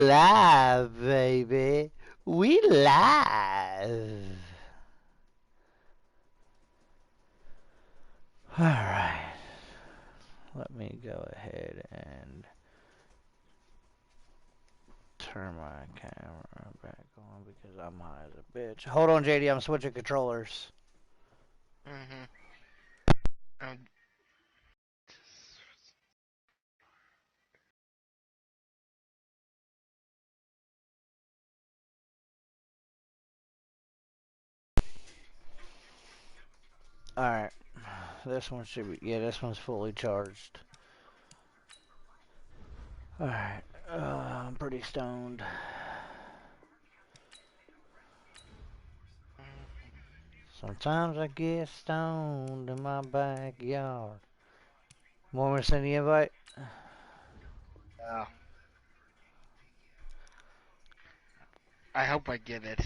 live, baby. We live. Alright. Let me go ahead and turn my camera back on because I'm high as a bitch. Hold on, JD. I'm switching controllers. Alright. This one should be... Yeah, this one's fully charged. Alright. I'm pretty stoned. Sometimes I get stoned in my backyard. Want me to send the invite? Yeah. I hope I get it.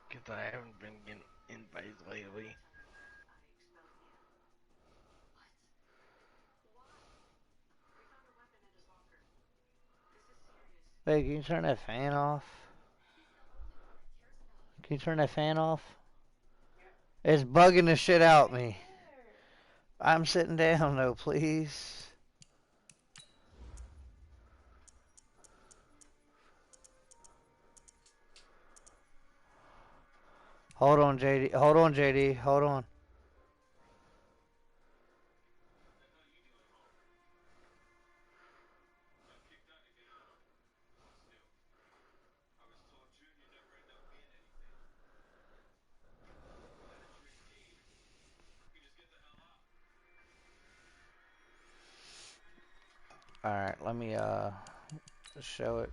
Because I haven't been getting invites lately. Hey, can you turn that fan off? Can you turn that fan off? It's bugging the shit out me. I'm sitting down though, please. Hold on, JD. Hold on, JD. Hold on. Alright, let me show it.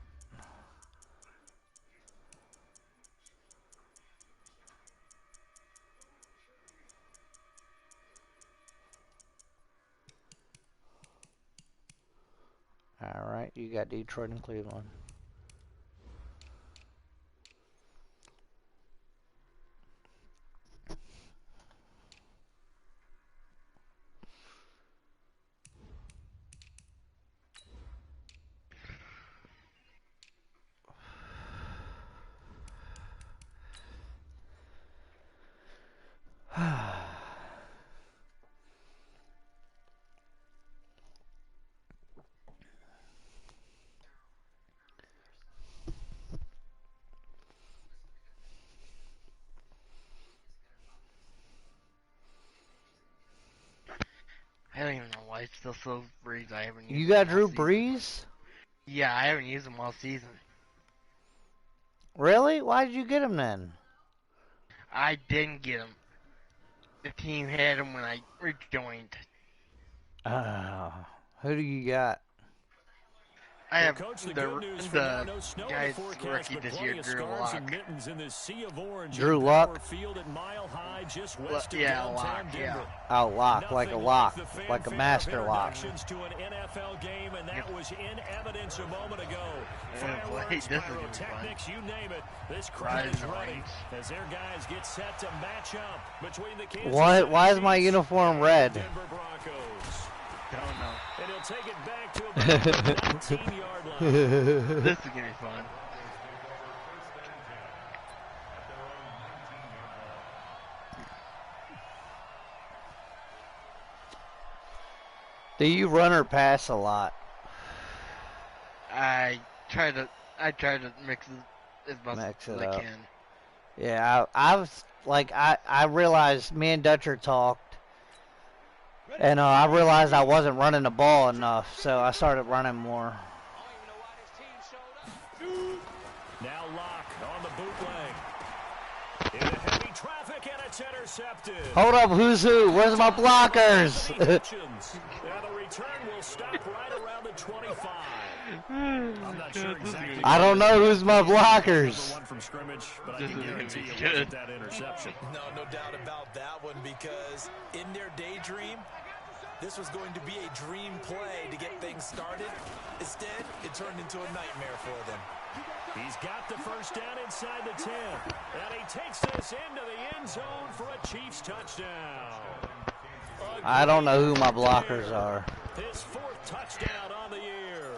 Alright, you got Detroit and Cleveland. I don't even know why it's still so Breeze. I haven't used You got them all Drew Brees? season. Yeah, I haven't used them all season. Really? Why did you get him then? I didn't get them. The team had them when I rejoined. Who do you got? I have the guy's rookie this year, Drew Lock. Drew Lock? Yeah, Lock, yeah. Oh, lock, like a lock, like a master lock. Yep. This is going to be fun. This crowd is ready as their guys get set to match up between the Kansas What? Why is my uniform red? Denver Broncos. Don't know. And he'll take it back to about the 19-yard line. This is going to be fun. Do you run or pass a lot? I try to mix it as much as I can. Yeah, I was like, I realized me and Dutcher talked, and I realized I wasn't running the ball enough, so I started running more. Now Lock on the bootleg. Into heavy traffic and it's intercepted. Hold up, who's who? Where's my blockers? Now the return will stop right around the 25. I'm not sure exactly. I don't know who's my blockers. One from scrimmage, but I can guarantee you wasn't that interception. No doubt about that one, because in their daydream, This was going to be a dream play to get things started. Instead, it turned into a nightmare for them. He's got the first down inside the 10. And he takes this into the end zone for a Chiefs touchdown. I don't know who my blockers are. His 4th touchdown on the year.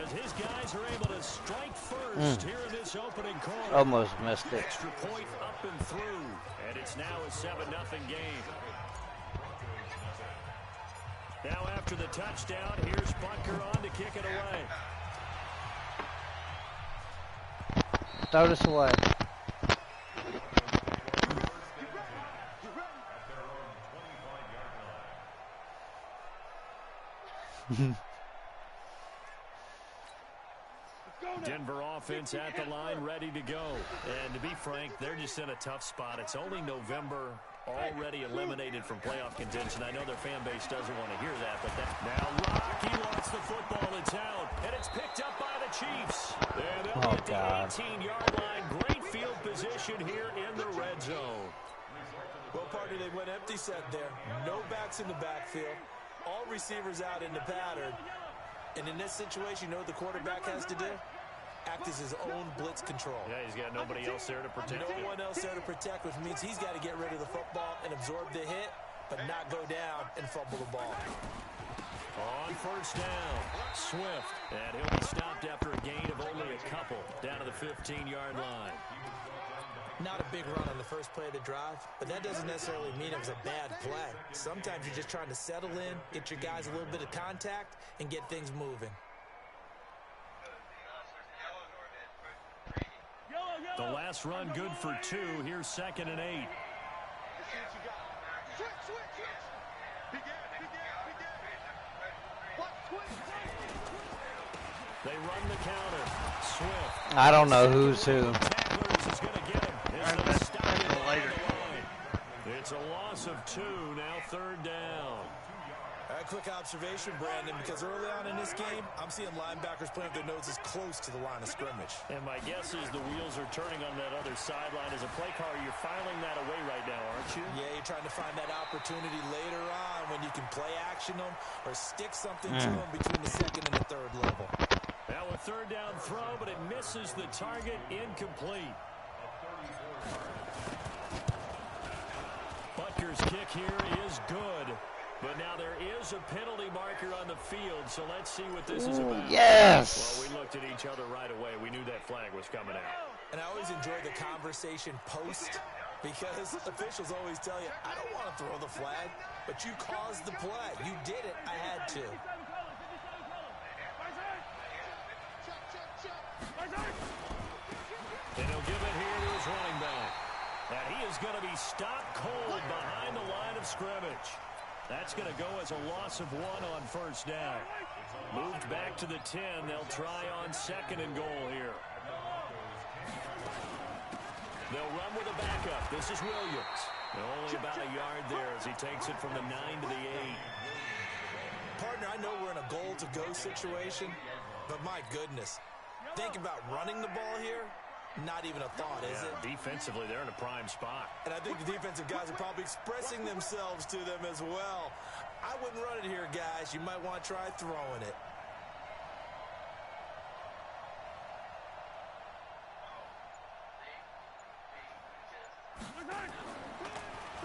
As his guys are able to strike first here in this opening quarter. Almost missed it. Extra point up and through. And it's now a 7-0 game. Now after the touchdown, here's Butker on to kick it away. Throw this away. Denver offense at the line, ready to go. And to be frank, they're just in a tough spot. It's only November, already eliminated from playoff contention. I know their fan base doesn't want to hear that, but now Rocky wants the football. It's out, and it's picked up by the Chiefs. And they'll get the 18-yard line. Great field position here in the red zone. Well, partner, they went empty set there. No backs in the backfield. All receivers out in the pattern. And in this situation, you know what the quarterback has to do? Act as his own blitz control. Yeah, he's got nobody else there to protect him. No one else there to protect, which means he's got to get rid of the football and absorb the hit, but not go down and fumble the ball. On first down, Swift. And he'll be stopped after a gain of only a couple down to the 15-yard line. Not a big run on the first play of the drive, but that doesn't necessarily mean it was a bad play. Sometimes you're just trying to settle in, get your guys a little bit of contact, and get things moving. The last run good for 2. Here's 2nd and 8. They run the counter. Swift. I don't know who's who. It's a loss of 2. Now 3rd down. A quick observation, Brandon, because early on in this game, I'm seeing linebackers playing with their noses close to the line of scrimmage. And my guess is the wheels are turning on that other sideline. As a play caller, you're filing that away right now, aren't you? Yeah, you're trying to find that opportunity later on when you can play action them or stick something to them between the 2nd and the 3rd level. Now a 3rd down throw, but it misses the target, incomplete. Butker's kick here is good. But now there is a penalty marker on the field, so let's see what this is about. Yes! Well, we looked at each other right away. We knew that flag was coming out. And I always enjoy the conversation post, because officials always tell you, I don't want to throw the flag, but you caused the play. You did it. I had to. And he'll give it here to his running back. And he is going to be stopped cold behind the line of scrimmage. That's going to go as a loss of 1 on first down. Moved back to the 10. They'll try on 2nd and goal here. They'll run with a backup. This is Williams. Only about a yard there as he takes it from the 9 to the 8. Partner, I know we're in a goal-to-go situation, but my goodness, think about running the ball here. Not even a thought, is it? Defensively, they're in a prime spot. And I think the defensive guys are probably expressing themselves to them as well. I wouldn't run it here, guys. You might want to try throwing it.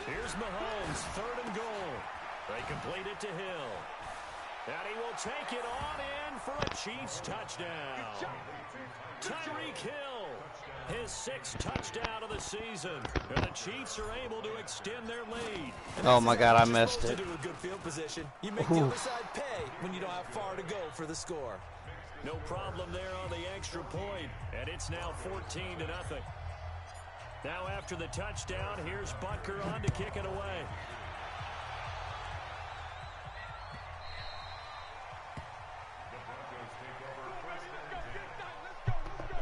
Here's Mahomes, 3rd and goal. They complete it to Hill. And he will take it on in for a Chiefs touchdown. Tyreek Hill, his 6th touchdown of the season. And the Chiefs are able to extend their lead. Oh my God, I missed it. To do with good field position. You make the other side pay when you don't have far to go for the score. No problem there on the extra point. And it's now 14-0. Now after the touchdown, here's Butker on to kick it away.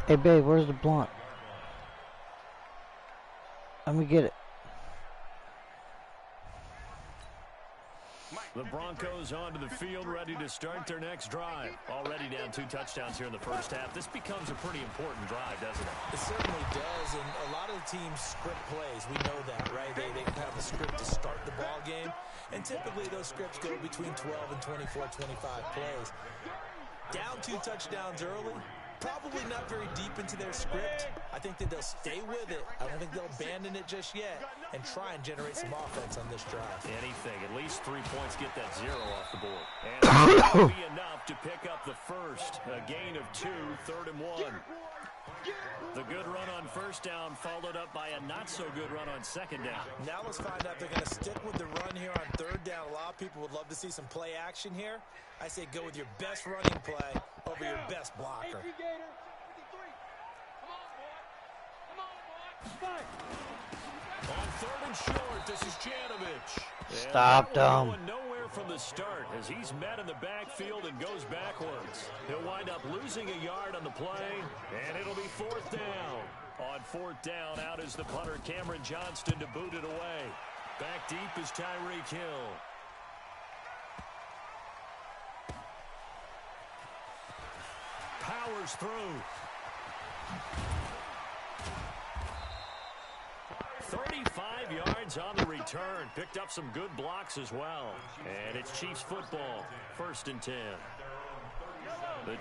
Hey, babe, where's the blunt? Let me get it. The Broncos Broncos onto the field, ready to start their next drive. Already down 2 touchdowns here in the first half. This becomes a pretty important drive, doesn't it? It certainly does, and a lot of the teams script plays. We know that, right? They have a script to start the ball game, and typically those scripts go between 12 and 24, 25 plays. Down 2 touchdowns early, probably not very deep into their script. I think that they'll stay with it. I don't think they'll abandon it just yet and try and generate some offense on this drive. Anything. At least 3 points, get that 0 off the board. And that'll be enough to pick up the first. A gain of 2, 3rd and 1. The good run on first down followed up by a not-so-good run on second down. Now let's find out if they're going to stick with the run here on 3rd down. A lot of people would love to see some play action here. I say go with your best running play over your best blocker. On 3rd and short, this is Janovich. Stopped him. Going nowhere from the start as he's met in the backfield and goes backwards. He'll wind up losing a yard on the play, and it'll be 4th down. On 4th down, out is the punter, Cameron Johnston, to boot it away. Back deep is Tyreek Hill. Powers through. 35 yards on the return. Picked up some good blocks as well. And it's Chiefs football. 1st and 10.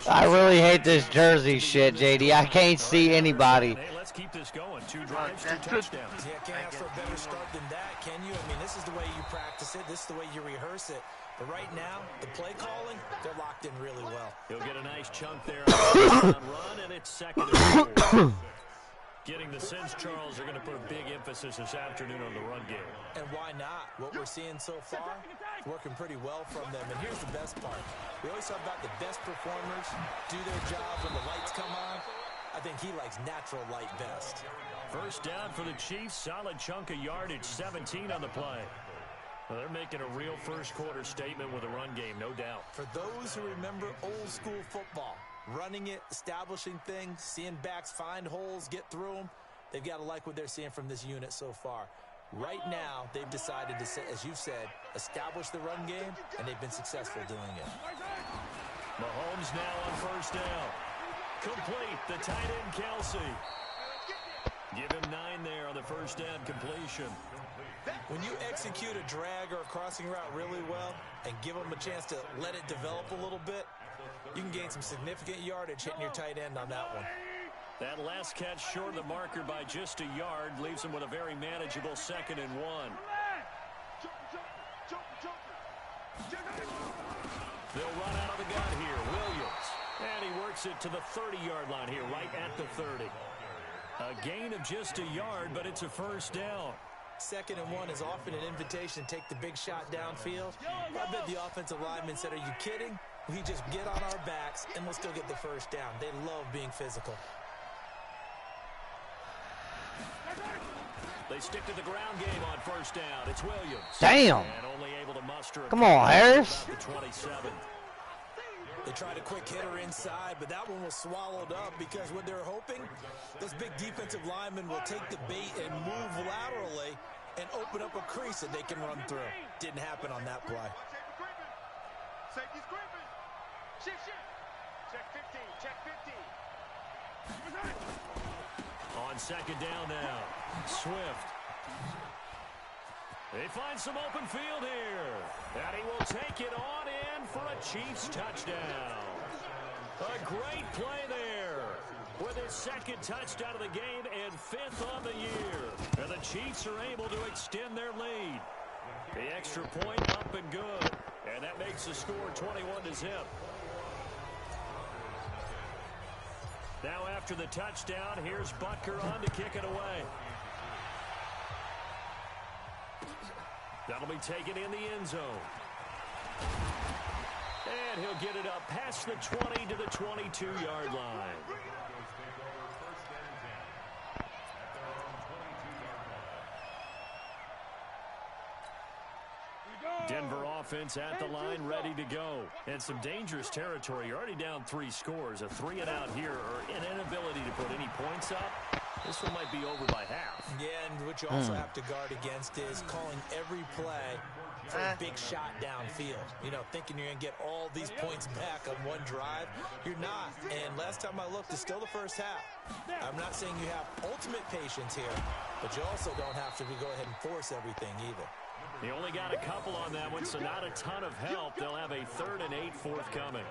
I really hate this jersey shit, JD. I can't see anybody. Hey, let's keep this going. 2 drives, 2 touchdowns. Yeah, can't ask for a better start than that, can you? I mean, this is the way you practice it. This is the way you rehearse it. But right now, the play calling, they're locked in really well. He'll get a nice chunk there on run, and it's 2nd and 4. Getting the sense Charles are going to put a big emphasis this afternoon on the run game. And why not? What we're seeing so far, working pretty well from them. And here's the best part. We always talk about the best performers do their job when the lights come on. I think he likes natural light best. 1st down for the Chiefs. Solid chunk of yardage, 17 on the play. Well, they're making a real first-quarter statement with a run game, no doubt. For those who remember old-school football, running it, establishing things, seeing backs find holes, get through them, they've got to like what they're seeing from this unit so far. Right now, they've decided to, as you said, establish the run game, and they've been successful doing it. Mahomes now on 1st down. Complete, the tight end, Kelsey. Give him 9 there on the 1st down completion. When you execute a drag or a crossing route really well and give them a chance to let it develop a little bit, you can gain some significant yardage hitting your tight end on that one. That last catch short of the marker by just a yard leaves him with a very manageable 2nd and 1. They'll run out of the gun here. Williams. And he works it to the 30-yard line here, right at the 30. A gain of just a yard, but it's a 1st down. 2nd and 1 is often an invitation to take the big shot downfield. I bet the offensive lineman said, are you kidding? We just get on our backs and we'll still get the 1st down. They love being physical. They stick to the ground game on 1st down. It's Williams. Damn. And only able to muster Come on, Harris. The 27. They tried a quick hitter inside, but that one was swallowed up because what they're hoping, those big defensive linemen will take the bait and move laterally and open up a crease that they can run through. Didn't happen on that play. Safety's creeping. Shift. Check 15. Check 15. On 2nd down now. Swift. They find some open field here. And he will take it on in for a Chiefs touchdown. A great play there. With his 2nd touchdown of the game and 5th on the year. And the Chiefs are able to extend their lead. The extra point up and good. And that makes the score 21-0. Now after the touchdown, here's Butker on to kick it away. That'll be taken in the end zone. And he'll get it up past the 20 to the 22-yard line. Denver offense at the line, ready to go. And some dangerous territory. You're already down 3 scores. A 3-and-out here, or an inability to put any points up. This one might be over by half. Yeah, and what you also have to guard against is calling every play for a big shot downfield. You know, thinking you're going to get all these points back on one drive. You're not. And last time I looked, it's still the first half. I'm not saying you have ultimate patience here, but you also don't have to go ahead and force everything either. He only got a couple on that one, so not a ton of help. They'll have a 3rd and 8 forthcoming.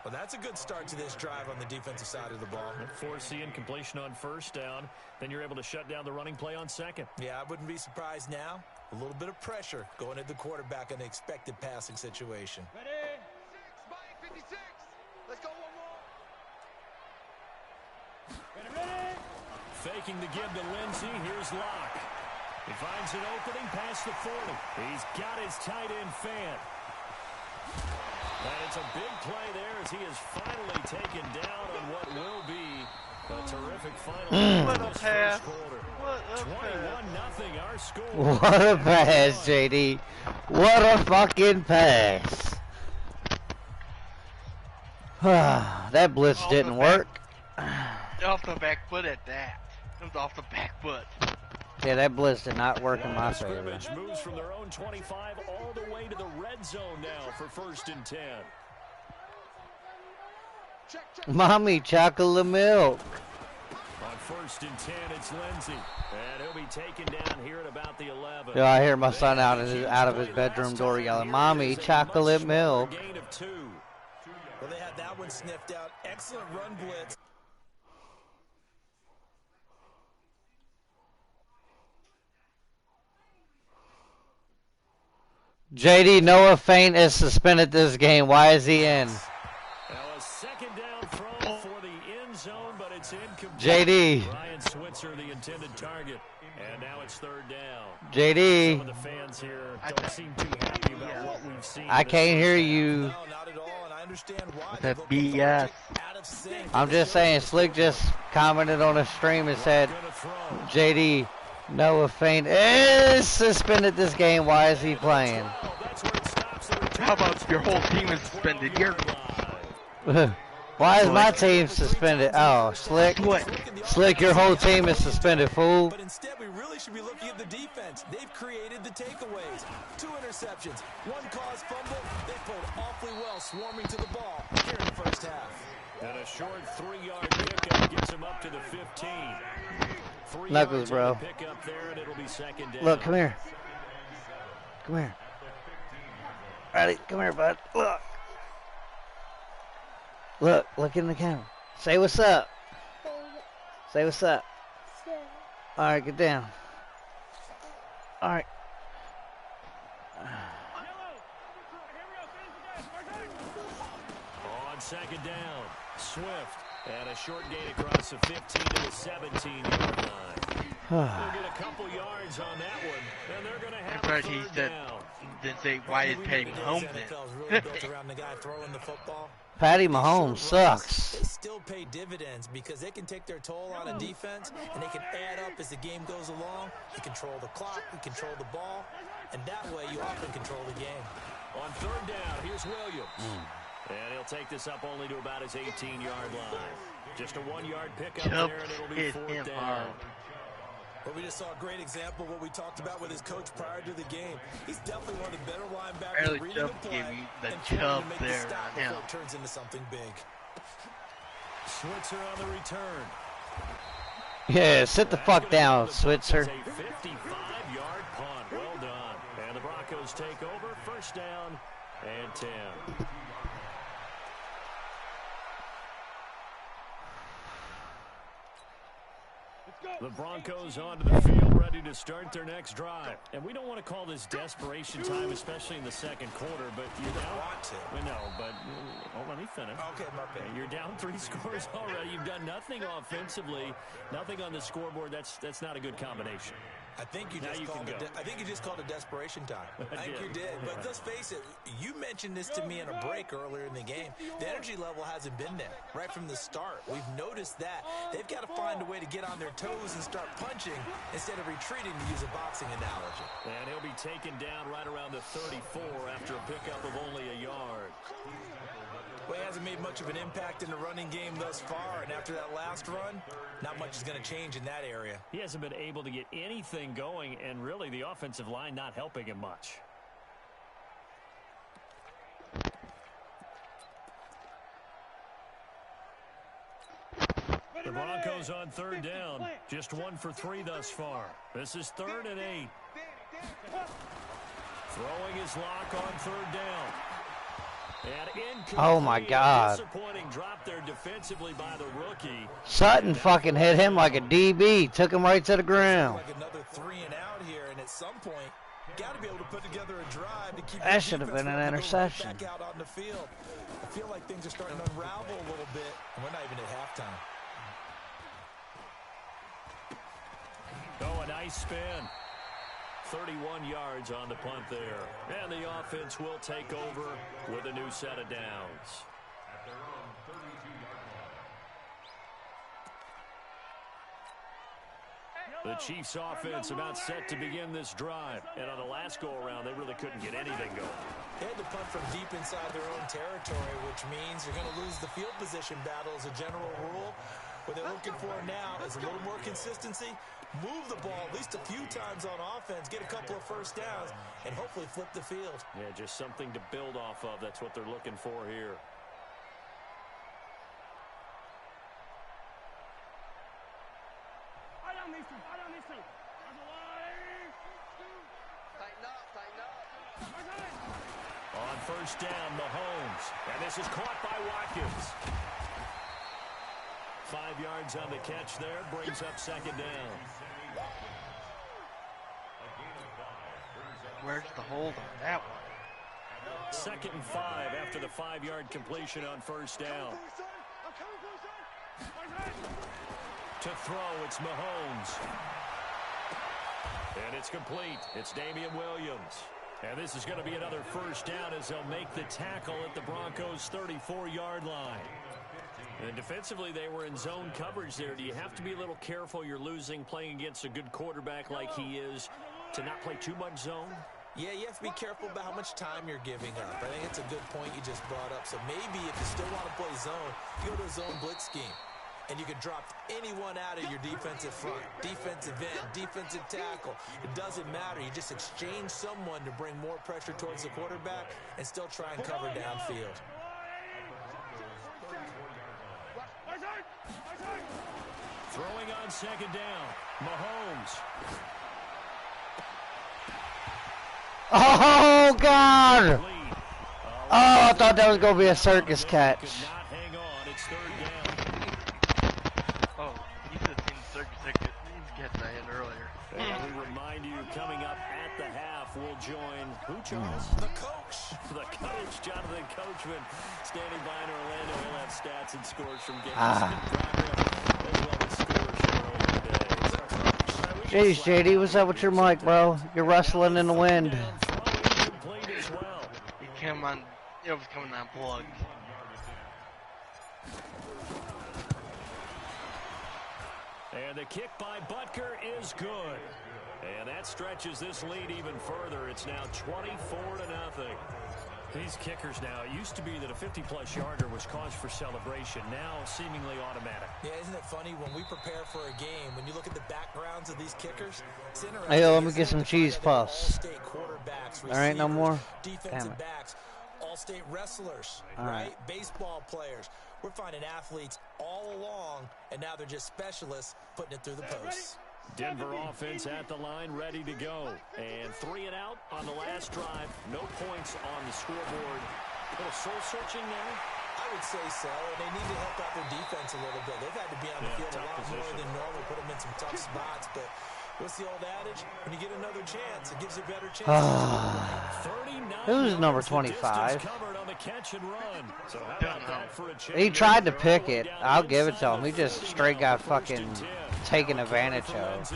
Well, that's a good start to this drive on the defensive side of the ball. Force the incompletion on 1st down. Then you're able to shut down the running play on 2nd. Yeah, I wouldn't be surprised now. A little bit of pressure going at the quarterback in an expected passing situation. Ready? 6, Mike, 56. Let's go one more. Ready? Faking the give to Lindsey. Here's Locke. He finds an opening past the 40. He's got his tight end fan. And it's a big play there as he is finally taken down on what will be a terrific final. What a pass. What a 21-0 our score. What a pass, JD. What a fucking pass. That blitz didn't work. Off the back foot at that. It was off the back foot. Yeah, that blitz did not work in my favor. Scrimmage moves from their own 25 all the way to the red zone now for 1st and 10. Mommy, chocolate milk. On 1st and 10, it's Lindsey. And he'll be taken down here at about the 11. Yo, I hear my son out of his bedroom door yelling, Mommy, chocolate milk. Gain of 2. Well, they had that one sniffed out. Excellent run blitz. JD, Noah Fant is suspended this game. Why is he in? Now a 2nd down throw for the end zone, but it's incomplete. JD. Ryan Switzer, the intended target. And now it's 3rd down. JD. Some of the fans here don't seem too happy about what we've seen. I can't hear you. No, not at all, and I understand why. That BS. Out of sync. I'm just saying, Slick just commented on a stream and said, JD, Noah Fant is suspended this game. Why is he playing? How about your whole team is suspended? Why is my team suspended? Oh, Slick. Slick, your whole team is suspended, fool. But instead, we really should be looking at the defense. They've created the takeaways. 2 interceptions, 1 caused fumble. They pulled awfully well, swarming to the ball here in the first half. And a short 3-yard pickup gets him up to the 15. Knuckles, bro. Pick up there, and it'll be 2nd down. Look, come here. Come here. Ready? Come here, bud. Look. Look in the camera. Say what's up. Say what's up. All right, get down. All right. On 2nd down, Swift. And a short gain across the 15 to the 17-yard line. They'll get a couple yards on that one, and they're going to have That's right, he said, didn't say, why is Patty Mahomes in? Patty Mahomes sucks. They still pay dividends because they can take their toll on a defense, and they can add up as the game goes along. You control the clock, you control the ball, and that way you often control the game. On 3rd down, here's Williams. And he'll take this up only to about his 18-yard line. Just a 1-yard pickup there, and it'll be 4th down. Well, we just saw a great example of what we talked about with his coach prior to the game. He's definitely one of the better linebackers reading the play and trying to make the stop before it turns into something big. Switzer on the return. Yeah, sit the fuck down, Switzer. It's a 55-yard punt. Well done. And the Broncos take over. 1st down and 10. The Broncos onto the field, ready to start their next drive. And we don't want to call this desperation time, especially in the 2nd quarter, but you're down. Want to. We know, but let me finish. Okay, okay. You're down 3 scores already. You've done nothing offensively, nothing on the scoreboard. That's not a good combination. I think you just called it desperation time. I think you did. But let's face it, you mentioned this to me in a break earlier in the game. The energy level hasn't been there right from the start. We've noticed that. They've got to find a way to get on their toes and start punching instead of retreating, to use a boxing analogy. And he'll be taken down right around the 34 after a pickup of only a yard. Well, he hasn't made much of an impact in the running game thus far, and after that last run, not much is going to change in that area. He hasn't been able to get anything going, and really the offensive line not helping him much. The Broncos on third down. Just 1 for 3 thus far. This is 3rd and 8. Throwing his lock on 3rd down. And oh my God. Disappointing drop there defensively by the rookie. Sutton fucking hit him like a DB. Took him right to the ground. Like another 3 and out here, and at some point, got to be able to put together a drive to keep that should have been an interception. Back out on the field. I feel like things are starting to unravel a little bit, and we're not even at halftime. Oh, a nice spin. 31 yards on the punt there. And the offense will take over with a new set of downs. The Chiefs offense about set to begin this drive. And on the last go-around, they really couldn't get anything going. They had to punt from deep inside their own territory, which means you're going to lose the field position battle as a general rule. What they're looking for now is a little more consistency, move the ball at least a few times on offense, get a couple of first downs, and hopefully flip the field. Yeah, just something to build off of. That's what they're looking for here. On first down, Mahomes. And this is caught by Watkins. 5 yards on the catch there. Brings up 2nd down. Where's the hold on that one? 2nd and 5 after the 5-yard completion on first down. To throw, it's Mahomes. And it's complete. It's Damian Williams. And this is going to be another first down as they'll make the tackle at the Broncos' 34-yard line. And defensively, they were in zone coverage there. Do you have to be a little careful? You're losing playing against a good quarterback like he is to not play too much zone? Yeah, you have to be careful about how much time you're giving up. I think it's a good point you just brought up. So maybe if you still want to play zone, you go to a zone blitz scheme. And you can drop anyone out of your defensive front, defensive end, defensive tackle. It doesn't matter. You just exchange someone to bring more pressure towards the quarterback and still try and cover downfield. Throwing on 2nd down, Mahomes. Oh, God. Oh, I thought that was going to be a circus catch. Hang on, it's 3rd down. Oh, you could have seen the circus catch I had earlier. And we remind you, coming up at the half, we'll join who, Charles? The coach. The coach, Jonathan Coachman, standing by in Orlando. He'll have stats and scores from games as well as scores from earlier days. Jeez, JD, what's up with your mic, bro? You're rustling in the wind. It was coming unplugged. And the kick by Butker is good. And that stretches this lead even further. It's now 24-0. These kickers now, it used to be that a 50-plus yarder was cause for celebration. Now seemingly automatic. Yeah, isn't it funny when we prepare for a game, when you look at the backgrounds of these kickers, it's interesting. Hey, let me get some cheese puffs. All-state quarterbacks, There ain't no more? defensive backs, all-state wrestlers, right? Baseball players. We're finding athletes all along, and now they're just specialists putting it through the posts. Denver offense at the line, ready to go. And 3 and out on the last drive. No points on the scoreboard. A little soul-searching now? I would say so, and they need to help out their defense a little bit. They've had to be on the field a lot more than normal, put them in some tough spots. But what's the old adage? When you get another chance, it gives you a better chance. Who's number 25? So how about that for a change? He tried to pick it. I'll give it to him. He just straight got fucking taken advantage of.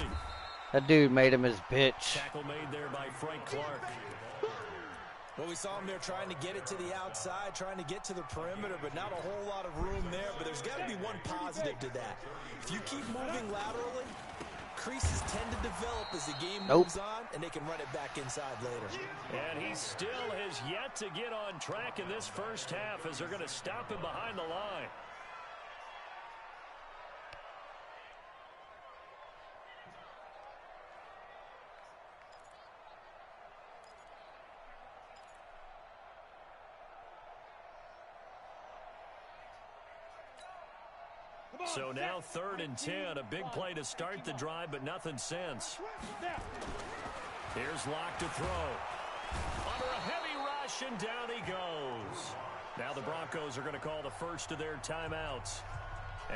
That dude made him his bitch. Tackle made there by Frank Clark. Well, we saw him there trying to get it to the outside, trying to get to the perimeter, but not a whole lot of room there. But there's got to be one positive to that. If you keep moving laterally, creases tend to develop as the game moves on, and they can run it back inside later. And he still has yet to get on track in this first half as they're going to stop him behind the line. So now 3rd and 10. A big play to start the drive, but nothing since. Here's Locke to throw. Under a heavy rush, and down he goes. Now the Broncos are going to call the first of their timeouts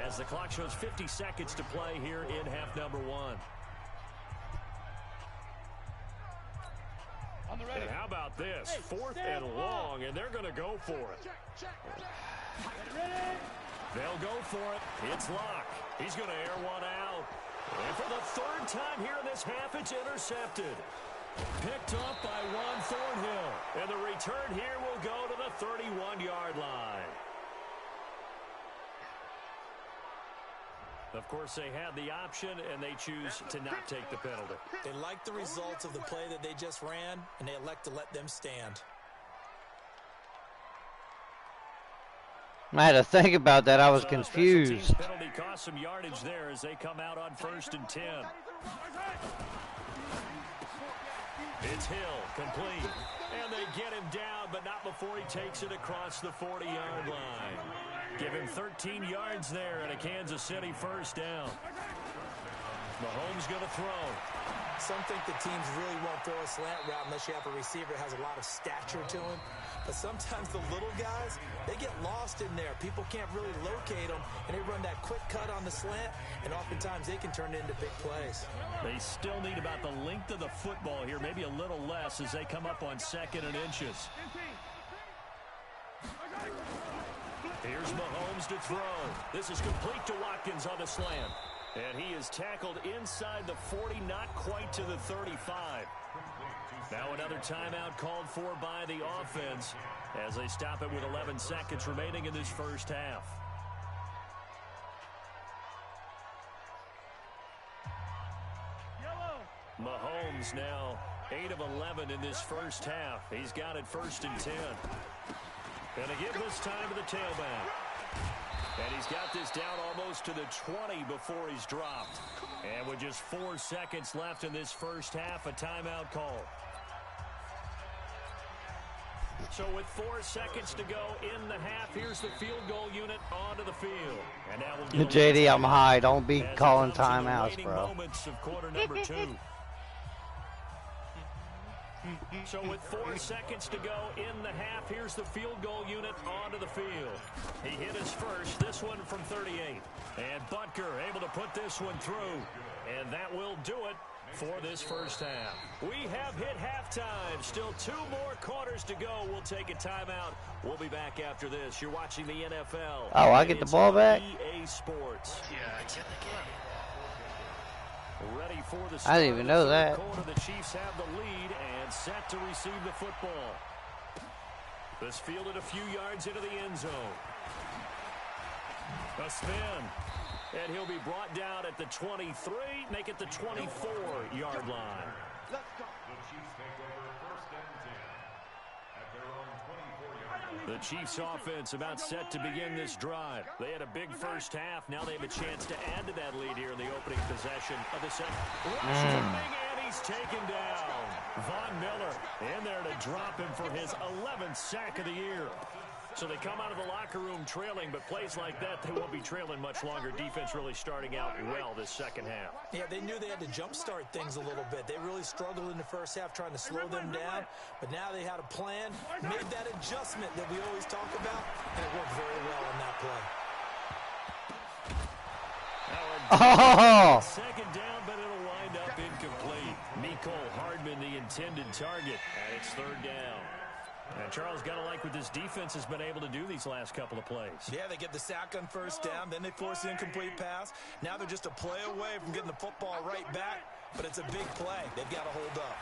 as the clock shows 50 seconds to play here in half number 1. And how about this? 4th and long, and they're going to go for it. They'll go for it. It's Locke. He's going to air one out. And for the 3rd time here in this half, it's intercepted. Picked up by Juan Thornhill. And the return here will go to the 31-yard line. Of course, they had the option, and they choose to not take the penalty. They like the results of the play that they just ran, and they elect to let them stand. I had to think about that. I was confused. Penalty cost some yardage there as they come out on 1st and 10. It's Hill, complete. And they get him down, but not before he takes it across the 40-yard line. Give him 13 yards there and a Kansas City 1st down. Mahomes going to throw. Some think the teams really won't throw a slant route unless you have a receiver that has a lot of stature to him. But sometimes the little guys, they get lost in there. People can't really locate them, and they run that quick cut on the slant, and oftentimes they can turn it into big plays. They still need about the length of the football here, maybe a little less as they come up on 2nd and inches. Here's Mahomes to throw. This is complete to Watkins on the slant. And he is tackled inside the 40, not quite to the 35. Now another timeout called for by the offense as they stop it with 11 seconds remaining in this first half. Mahomes now 8 of 11 in this first half. He's got it 1st and 10. Gonna give this time to the tailback. And he's got this down almost to the 20 before he's dropped. And with just 4 seconds left in this first half, a timeout call. So with 4 seconds to go in the half, here's the field goal unit onto the field. And now we'll JD, I'm high. Don't be calling timeouts, bro. Moments of quarter number 2. So with 4 seconds to go in the half, here's the field goal unit onto the field. He hit his first, this one from 38. And Butker able to put this one through. And that will do it for this first half. We have hit halftime. Still 2 more quarters to go. We'll take a timeout. We'll be back after this. You're watching the NFL. Oh, I get the ball back? EA Sports. Yeah, it's in the game. Ready for the I didn't even know that. Quarter, the Chiefs have the lead and set to receive the football. This fielded a few yards into the end zone. A spin. And he'll be brought down at the 23, make it the 24-yard line. Let's go. The Chiefs offense about set to begin this drive. They had a big first half. Now they have a chance to add to that lead here in the opening possession of the second. And he's taken down. Von Miller in there to drop him for his 11th sack of the year. So they come out of the locker room trailing, but plays like that, they won't be trailing much longer. Defense really starting out well this second half. Yeah, they knew they had to jumpstart things a little bit. They really struggled in the first half trying to slow them down, but now they had a plan, made that adjustment that we always talk about, and it worked very well on that play. Oh! Second down, but it'll wind up incomplete. Mecole Hardman, the intended target, and it's 3rd down. And Charles, got to like what this defense has been able to do these last couple of plays. Yeah, they get the sack on 1st down, then they force the incomplete pass. Now they're just a play away from getting the football right back, but it's a big play. They've got to hold up.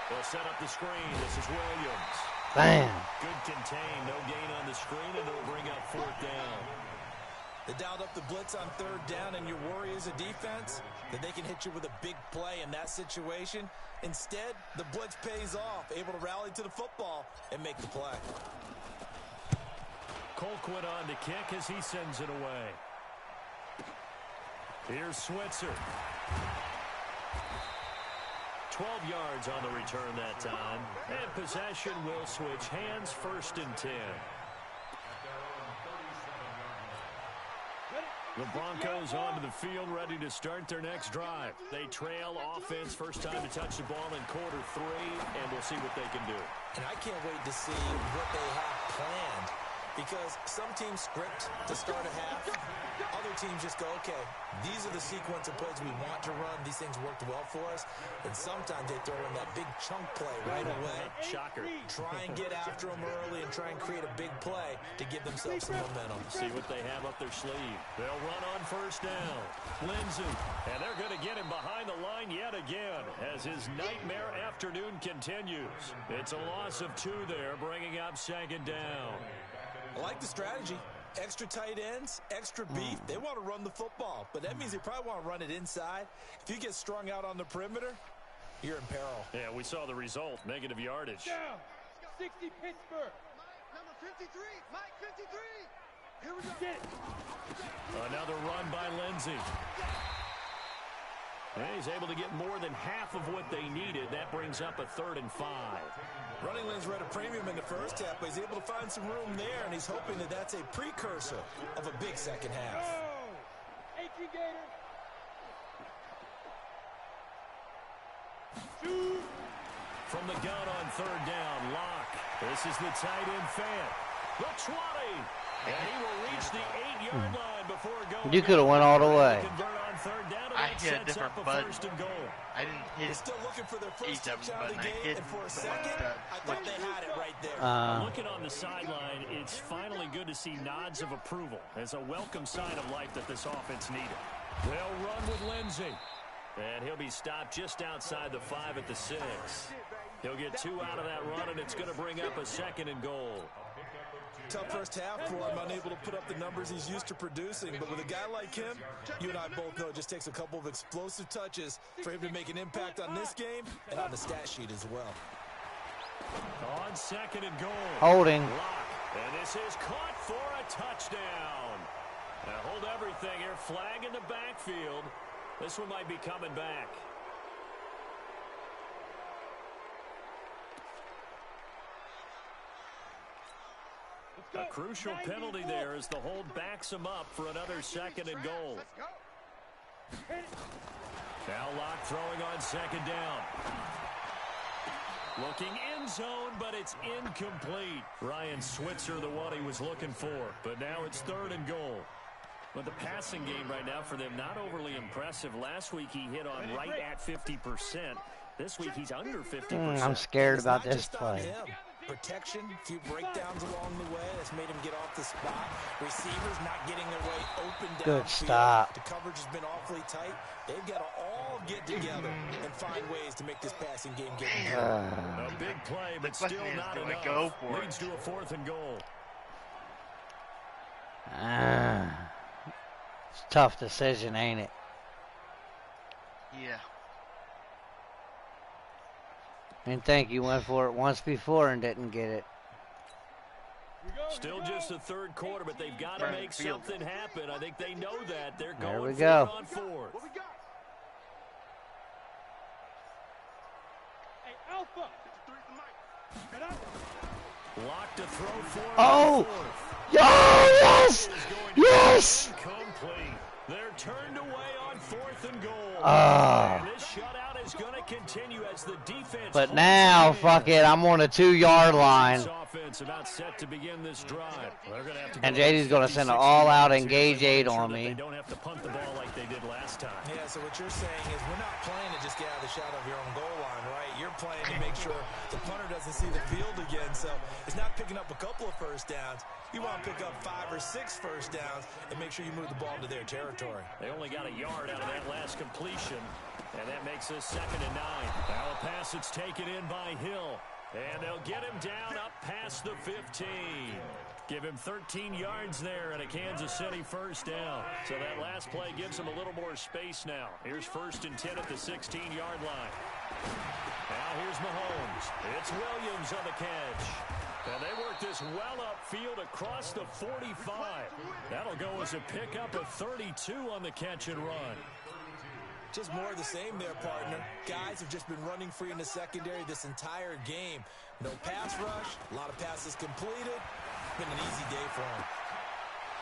They'll set up the screen. This is Williams. Damn. Good contain. No gain on the screen, and it'll bring up 4th down. They dialed up the blitz on 3rd down, and your worry as a defense that they can hit you with a big play in that situation. Instead, the blitz pays off, able to rally to the football and make the play. Colquitt on to kick as he sends it away. Here's Switzer. 12 yards on the return that time. And possession will switch hands, 1st and 10. The Broncos onto the field, ready to start their next drive. They trail offense, first time to touch the ball in quarter 3, and we'll see what they can do. And I can't wait to see what they have planned, because some teams script to start a half. Other teams just go, okay, these are the sequence of plays we want to run. These things worked well for us. And sometimes they throw in that big chunk play right away. Shocker. Try and get after them early and try and create a big play to give themselves some momentum. See what they have up their sleeve. They'll run on first down. Lindsey. And they're going to get him behind the line yet again as his nightmare afternoon continues. It's a loss of 2 there, bringing up second down. I like the strategy. Extra tight ends, extra beef. They want to run the football, but that means they probably want to run it inside. If you get strung out on the perimeter, you're in peril. Yeah, we saw the result. Negative yardage. Down. 60 Pittsburgh. Number 53. Mike 53. Here we go. Another run by Lindsey. And he's able to get more than half of what they needed. That brings up a 3rd and 5. Running lanes were at a premium in the first half, but he's able to find some room there, and he's hoping that that's a precursor of a big second half. From the gun on 3rd down, Locke. This is the tight end fan. The 20. And he will reach the 8-yard line before going. You could have went all the way. I hit a different button. I didn't hit Still looking for their first each of them touchdown of button. the I game, hit and for a the second, one I thought they had it right there. Looking on the sideline, it's finally good to see nods of approval. It's a welcome sign of life that this offense needed. They'll run with Lindsey. And he'll be stopped just outside the 5 at the 6. He'll get 2 out of that run, and it's going to bring up a 2nd and goal. Tough first half for him, unable to put up the numbers he's used to producing. But with a guy like him, you and I both know it just takes a couple of explosive touches for him to make an impact on this game and on the stat sheet as well. On 2nd and goal. Holding. Lock. And this is caught for a touchdown. Now hold everything here. Flag in the backfield. This one might be coming back. A crucial penalty there as the hold backs him up for another 2nd and goal. Now Locke throwing on 2nd down. Looking in zone, but it's incomplete. Ryan Switzer, the one he was looking for. But now it's 3rd and goal. But the passing game right now for them, not overly impressive. Last week he hit on right at 50%. This week he's under 50%. I'm scared about this play. Protection, a few breakdowns along the way. That's made him get off the spot. Receivers not getting their way open downfield. Good stop. The coverage has been awfully tight. They've got to all get together and find ways to make this passing game get a big play, but still not enough. Go for Leads to a 4th and goal. It's a tough decision, ain't it? Yeah. And think you went for it once before and didn't get it. Still just the 3rd quarter, but they've got to make something happen. I think they know that. They're There we going go. on 4th. Lock to throw for. Oh! Yes! Yes! Incomplete. They're turned away on 4th and goal. And this shutout is going to continue as the defense. But now, fuck it, I'm on the 2-yard line. Offense about set to begin this drive. They're have to And JD's going to send an all-out engage 8 on They me. don't have to punt the ball like they did last time. Yeah, so what you're saying is we're not playing to just get out of the shadow of your own goal line, right? You're playing to make sure the punter doesn't see the field again. So it's not picking up a couple of first downs. You want to pick up 5 or 6 first downs and make sure you move the ball into their territory. They only got a yard out of that last completion, and that makes us 2nd and 9. Now a pass that's taken in by Hill, and they'll get him down up past the 15. Give him 13 yards there and a Kansas City first down. So that last play gives him a little more space now. Here's 1st and 10 at the 16-yard line. Now here's Mahomes. It's Williams on the catch. And they work this well upfield across the 45. That'll go as a pickup of 32 on the catch and run. Just more of the same there, partner. Guys have just been running free in the secondary this entire game. No pass rush, a lot of passes completed. Been an easy day for him.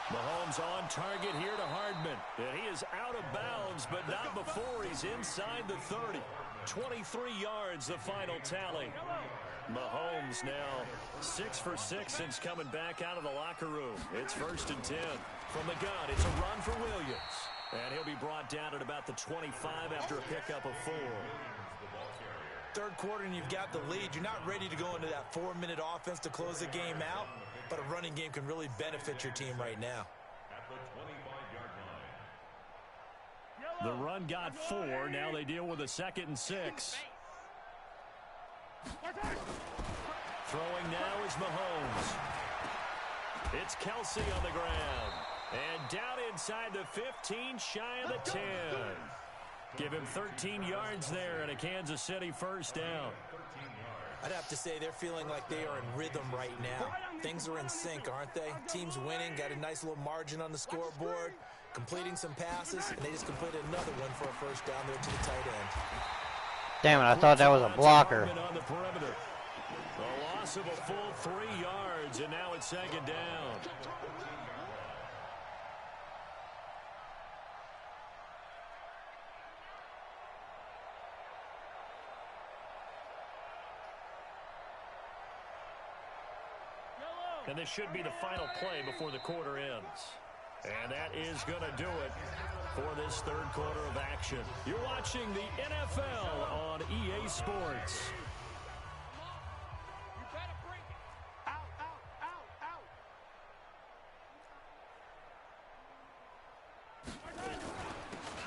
Mahomes on target here to Hardman. And he is out of bounds, but not before he's inside the 30. 23 yards, the final tally. Mahomes now 6 for 6 since coming back out of the locker room. It's 1st and 10. From the gun, it's a run for Williams. And he'll be brought down at about the 25 after a pickup of 4. Third quarter and you've got the lead. You're not ready to go into that 4-minute offense to close the game out, but a running game can really benefit your team right now. The run got 4. Now they deal with a 2nd and 6. Throwing now is Mahomes. It's Kelsey on the ground. And down inside the 15, shy of the 10. Give him 13 yards there and a Kansas City first down. I'd have to say they're feeling like they are in rhythm right now. Things are in sync, aren't they? Team's winning, got a nice little margin on the scoreboard, completing some passes, and they just completed another one for a first down there to the tight end. Damn it, I thought that was a blocker. On the perimeter. A loss of a full 3 yards, and now it's 2nd down. And this should be the final play before the quarter ends. And that is going to do it for this third quarter of action. You're watching the NFL on EA Sports. You better break it. Out, out, out, out.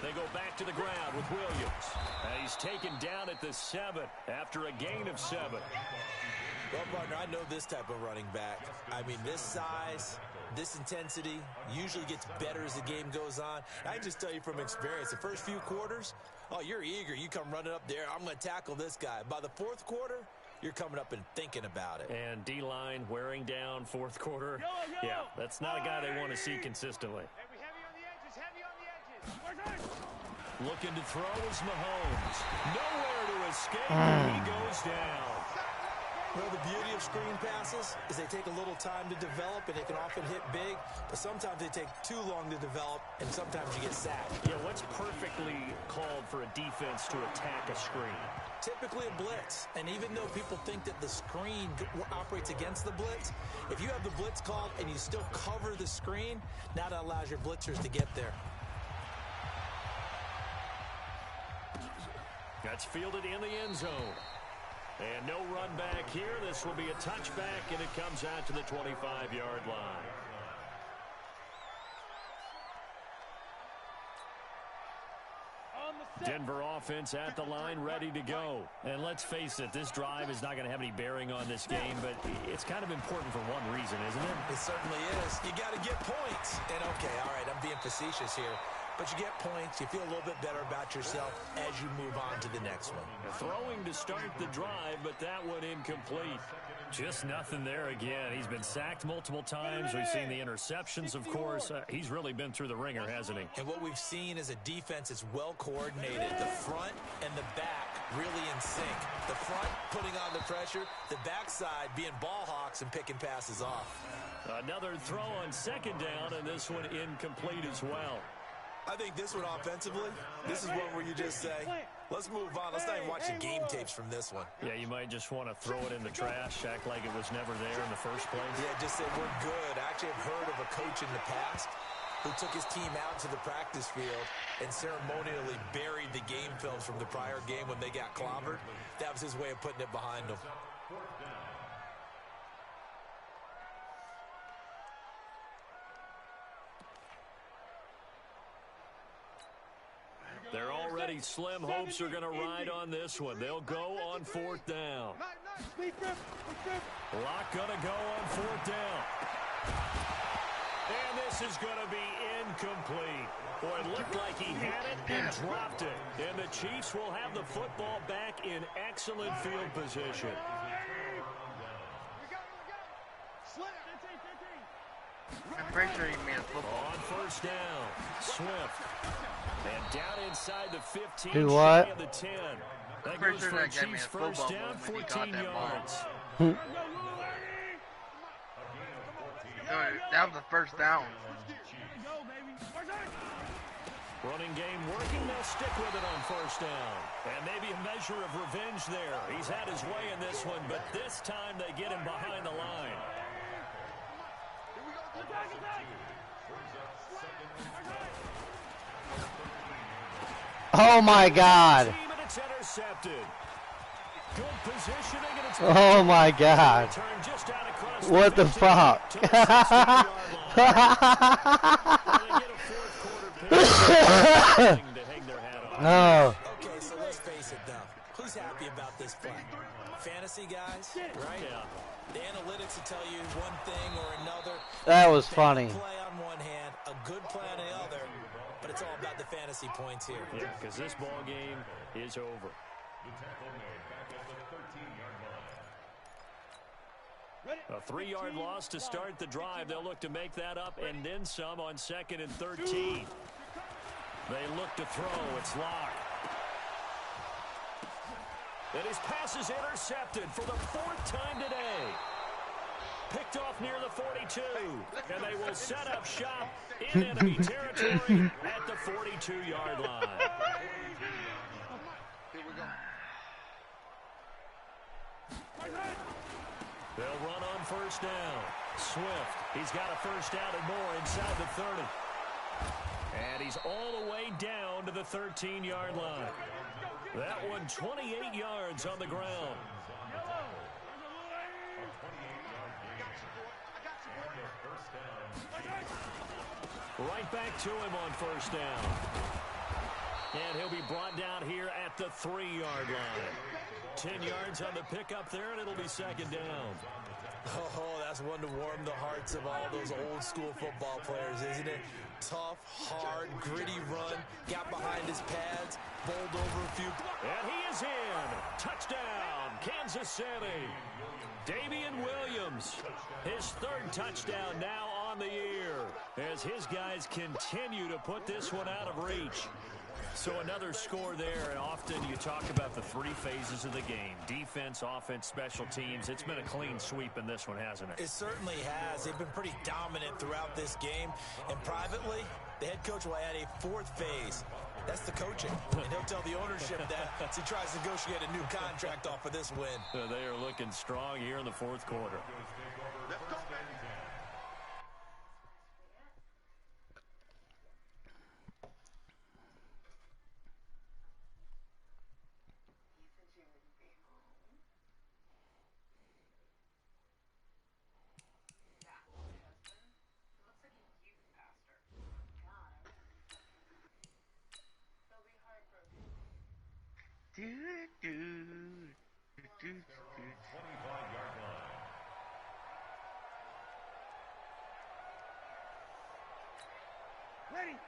They go back to the ground with Williams. And he's taken down at the 7 after a gain of 7. Well, partner, I know this type of running back. I mean, this size, this intensity usually gets better as the game goes on. I can just tell you from experience, the first few quarters, oh, you're eager. You come running up there, I'm going to tackle this guy. By the fourth quarter, you're coming up and thinking about it. And D-line wearing down fourth quarter. Yeah, that's not a guy they want to see consistently. Looking to throw is Mahomes. Nowhere to escape. He goes down. Well, the beauty of screen passes is they take a little time to develop, and they can often hit big, but sometimes they take too long to develop, and sometimes you get sacked. Yeah, what's perfectly called for a defense to attack a screen? Typically a blitz, and even though people think that the screen operates against the blitz, if you have the blitz called and you still cover the screen, now that allows your blitzers to get there. That's fielded in the end zone. And no run back here. This will be a touchback, and it comes out to the 25-yard line. Denver offense at the line, ready to go. And let's face it, this drive is not going to have any bearing on this game, but it's kind of important for one reason, isn't it? It certainly is. You got to get points. And, okay, all right, I'm being facetious here. But you get points, you feel a little bit better about yourself as you move on to the next one. Throwing to start the drive, but that one incomplete. Just nothing there again. He's been sacked multiple times. We've seen the interceptions, of course. He's really been through the ringer, hasn't he? And what we've seen is a defense that's well coordinated. The front and the back really in sync. The front putting on the pressure, the backside being ball hawks and picking passes off. Another throw on 2nd down, and this one incomplete as well. I think this one offensively, this is one where you just say, let's move on. Let's not even watch the game tapes from this one. Yeah, you might just want to throw it in the trash, act like it was never there in the first place. Yeah, just say we're good. I actually have heard of a coach in the past who took his team out to the practice field and ceremonially buried the game films from the prior game when they got clobbered. That was his way of putting it behind them. They're already slim hopes are going to ride on this one. They'll go on 4th down. Lock going to go on 4th down. And this is going to be incomplete. Boy, it looked like he had it and dropped it. And the Chiefs will have the football back in excellent field position. I'm pretty sure he made a football. On 1st down, Swift. And down inside the 15, do what? shy of the 10. That Pretty goes sure for a that guy made Chiefs a football first down, move when he caught 14 that ball. yards. That was the first down. Running game working, they'll stick with it on first down. And maybe a measure of revenge there. He's had his way in this one, but this time they get him behind the line. Oh my God. It's intercepted. Good positioning, and it's Oh my God. What the fuck? Oh. Okay, so let's face it, though. Who's happy about this play? Fantasy guys, right? Yeah. The analytics will tell you one thing or another. That was funny. Play on one hand, a good play on the other, but it's all about the fantasy points here. Yeah, because this ball game is over. A 3-yard loss to start the drive. They'll look to make that up and then some on 2nd and 13. They look to throw. It's locked. And his pass is intercepted for the 4th time today. Picked off near the 42. And they will set up shop in enemy territory at the 42-yard line. They'll run on first down. Swift, he's got a first down and more inside the 30. And he's all the way down to the 13-yard line. That one 28 yards on the ground. Right back to him on first down. And he'll be brought down here at the 3-yard line. 10 yards on the pickup there, and it'll be 2nd down. Oh, that's one to warm the hearts of all those old-school football players, isn't it? Tough, hard, gritty run, got behind his pads, bowled over a few. And he is in. Touchdown, Kansas City. Damian Williams, his 3rd touchdown now on the year, as his guys continue to put this one out of reach. So another score there, and often you talk about the 3 phases of the game. Defense, offense, special teams. It's been a clean sweep in this one, hasn't it? It certainly has. They've been pretty dominant throughout this game. And privately, the head coach will add a 4th phase. That's the coaching. And he'll tell the ownership that as he tries to negotiate a new contract off of this win. They are looking strong here in the 4th quarter.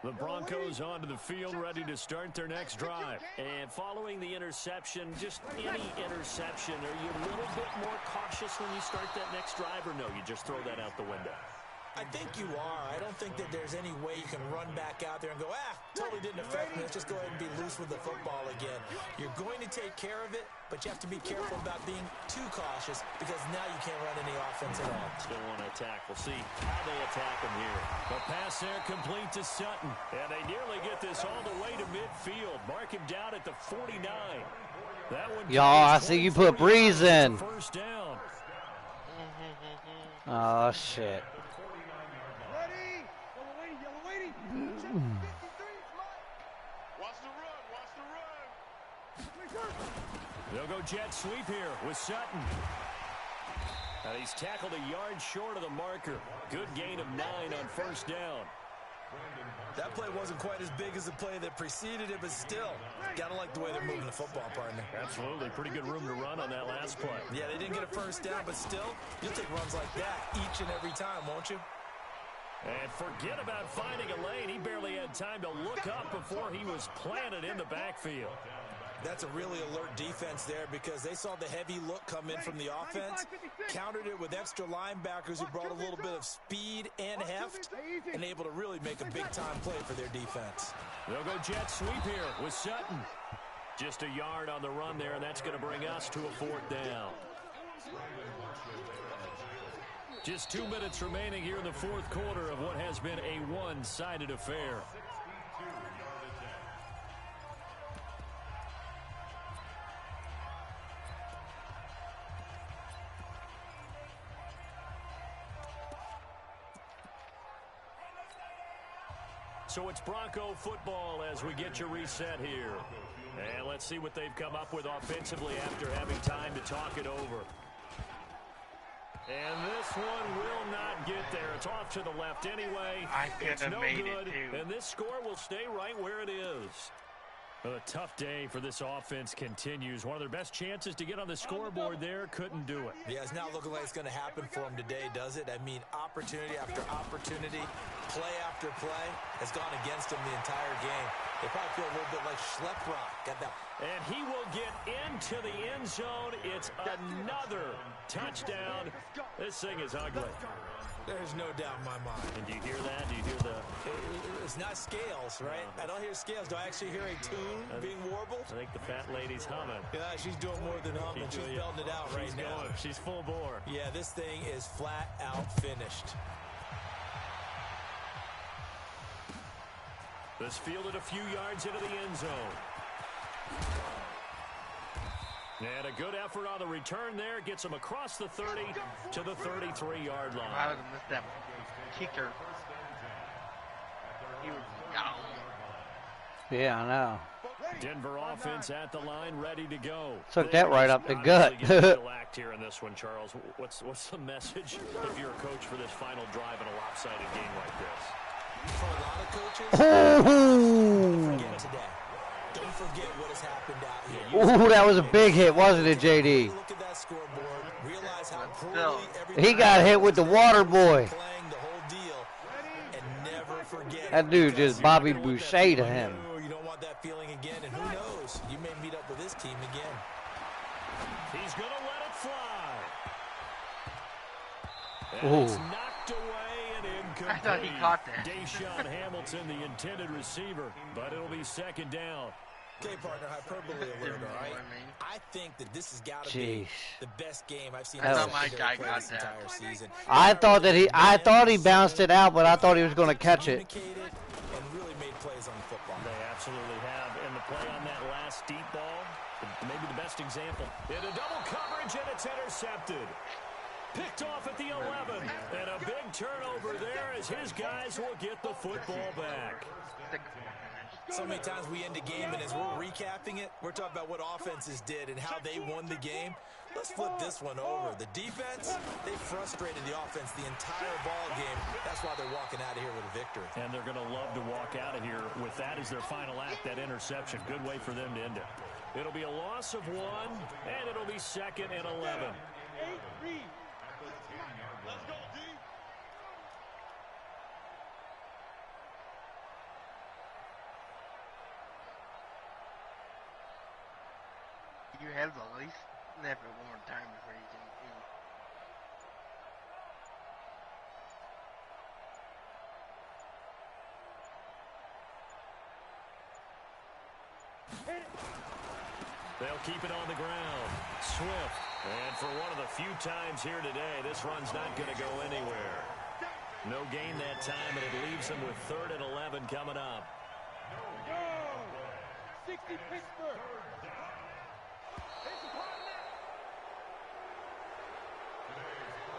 The Broncos onto the field, ready to start their next drive. And following the interception, just any interception, are you a little bit more cautious when you start that next drive, or no, you just throw that out the window? I think you are. I don't think that there's any way you can run back out there and go, totally didn't affect me. Let's just go ahead and be loose with the football again. You're going to take care of it, but you have to be careful about being too cautious because now you can't run any offense at all. Still want to attack. We'll see how they attack him here. The pass there complete to Sutton. And they nearly get this all the way to midfield. Mark him down at the 49. That one. Y'all, I see you put Breeze in. First down. Oh, shit. They'll go jet sweep here with Sutton. He's tackled a yard short of the marker. Good gain of 9 on first down. That play wasn't quite as big as the play that preceded it, but still, gotta like the way they're moving the football, partner. Absolutely. Pretty good room to run on that last play. Yeah, they didn't get a first down, but still, you'll take runs like that each and every time, won't you? And forget about finding a lane. He barely had time to look up before he was planted in the backfield. That's a really alert defense there because they saw the heavy look come in from the offense, countered it with extra linebackers who brought a little bit of speed and heft, and able to really make a big-time play for their defense. They'll go jet sweep here with Sutton. Just a yard on the run there, and that's going to bring us to a 4th down. Just 2 minutes remaining here in the fourth quarter of what has been a one-sided affair. So it's Bronco football as we get you reset here. And let's see what they've come up with offensively after having time to talk it over. And this one will not get there. It's off to the left anyway. I could have no made good, it too. and this score will stay right where it is. A tough day for this offense continues. One of their best chances to get on the scoreboard there, couldn't do it. Yeah, it's not looking like it's going to happen for them today, does it? I mean, opportunity after opportunity, play after play has gone against them the entire game. They probably feel a little bit like Schleprock. Got that. And he will get into the end zone. It's another touchdown. This thing is ugly. There's no doubt in my mind. And do you hear that? Do you hear the... It's not scales, right? I don't hear scales. Do I actually hear a tune being warbled? I think the fat lady's humming. Yeah, she's doing more than humming. She's belting it out right now. She's full bore. Yeah, this thing is flat out finished. This fielded a few yards into the end zone. And a good effort on the return there. Gets him across the 30 to the 33-yard line. I would have missed that kicker. He was gone. Yeah, I know. Denver offense at the line, ready to go. Took that right up the gut. Act here in this one, Charles. What's the message if you're a coach for this final drive in a lopsided game like this? For a lot of coaches, don't forget today. Don't forget what has happened out here. Ooh, that was a big hit, wasn't it, JD? Look at that scoreboard. Realize how poorly He got hit with the water boy. playing the whole deal, and never forget. That dude just Bobby Boucher to him. You don't want that feeling again, and who knows? You may meet up with this team again. He's going to let it fly. Ooh. It's knocked away and incomplete. I thought he caught that. Deshaun Hamilton, the intended receiver, but it'll be second down. Okay, partner, hyperbole alert, all right? I think that this has got to be the best game I've seen That was- my guy play got this that. entire season. I thought he bounced it out, but I thought he was going to catch it. Communicated and really made plays on the football. They absolutely have. And the play on that last deep ball, maybe the best example. In a double coverage, and it's intercepted. Picked off at the 11. And a big turnover there as his guys will get the football back. So many times we end a game, and as we're recapping it, we're talking about what offenses did and how they won the game. Let's flip this one over. The defense, they frustrated the offense the entire ball game. That's why they're walking out of here with a victory. And they're going to love to walk out of here with that as their final act, that interception. Good way for them to end it. It'll be a loss of 1, and it'll be 2nd and 11. You have the least snap it one more time before you can. They'll keep it on the ground. Swift. And for one of the few times here today, this run's not going to go anywhere. No gain that time, and it leaves them with 3rd and 11 coming up. 60 Pittsburgh.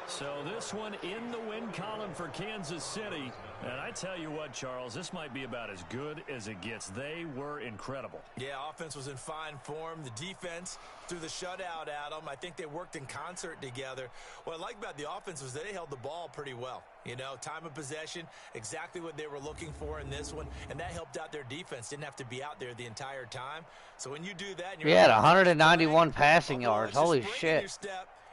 So this one in the win column for Kansas City. And I tell you what, Charles, this might be about as good as it gets. They were incredible. Yeah, offense was in fine form. The defense threw the shutout at them. I think they worked in concert together. What I like about the offense was they held the ball pretty well. You know, time of possession, exactly what they were looking for in this one. And that helped out their defense. Didn't have to be out there the entire time. So when you do that... And He had 191 passing yards. Holy shit.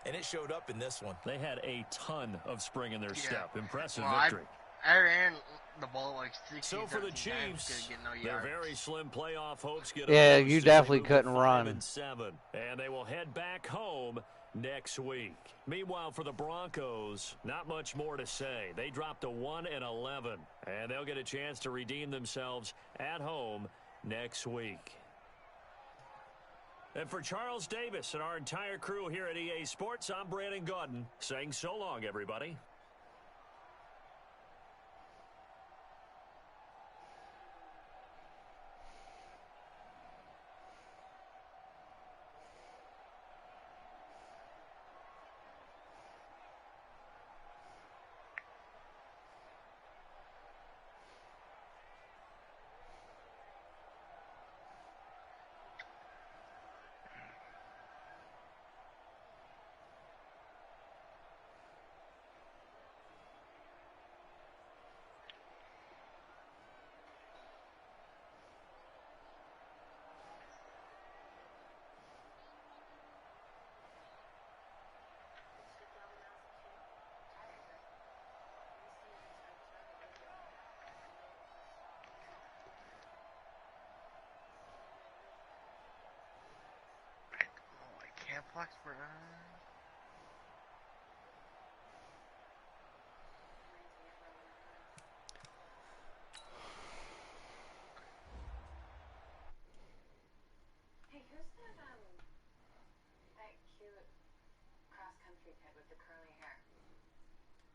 And it showed up in this one. They had a ton of spring in their step. Impressive Well, victory. I ran the ball like 60 So for the Chiefs, get no their yards. very slim playoff hopes get Yeah, a you boost. definitely They move couldn't to run. 5-7, and they will head back home next week. Meanwhile, for the Broncos, not much more to say. They dropped to 1-11, and they'll get a chance to redeem themselves at home next week. And for Charles Davis and our entire crew here at EA Sports, I'm Brandon Gaudin saying so long, everybody. Camp Foxborough.